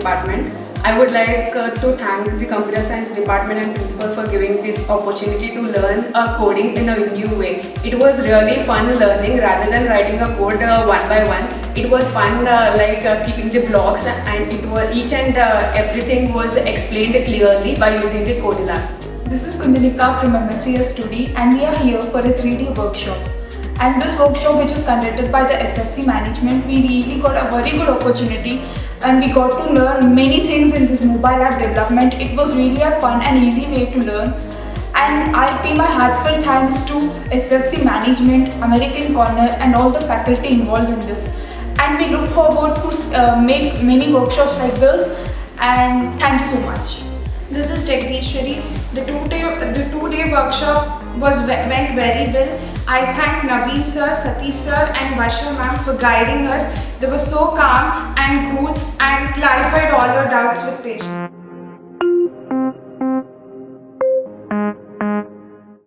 department. I would like to thank the computer science department and principal for giving this opportunity to learn coding in a new way. It was really fun learning rather than writing a code one by one. It was fun keeping the blocks, and it was each and everything was explained clearly by using the code lab. This is Kundanika from MSc Study, and we are here for a 3D workshop. And this workshop, which is conducted by the SFC management, we really got a very good opportunity and we got to learn many things in this mobile app development. It was really a fun and easy way to learn. And I pay my heartfelt thanks to SFC management, American Corner and all the faculty involved in this. And we look forward to make many workshops like this, and thank you so much. This is Jagdishwari. The two-day workshop went very well. I thank Naveen sir, Satish sir and Varsha ma'am for guiding us. They were so calm and cool and clarified all our doubts with patience.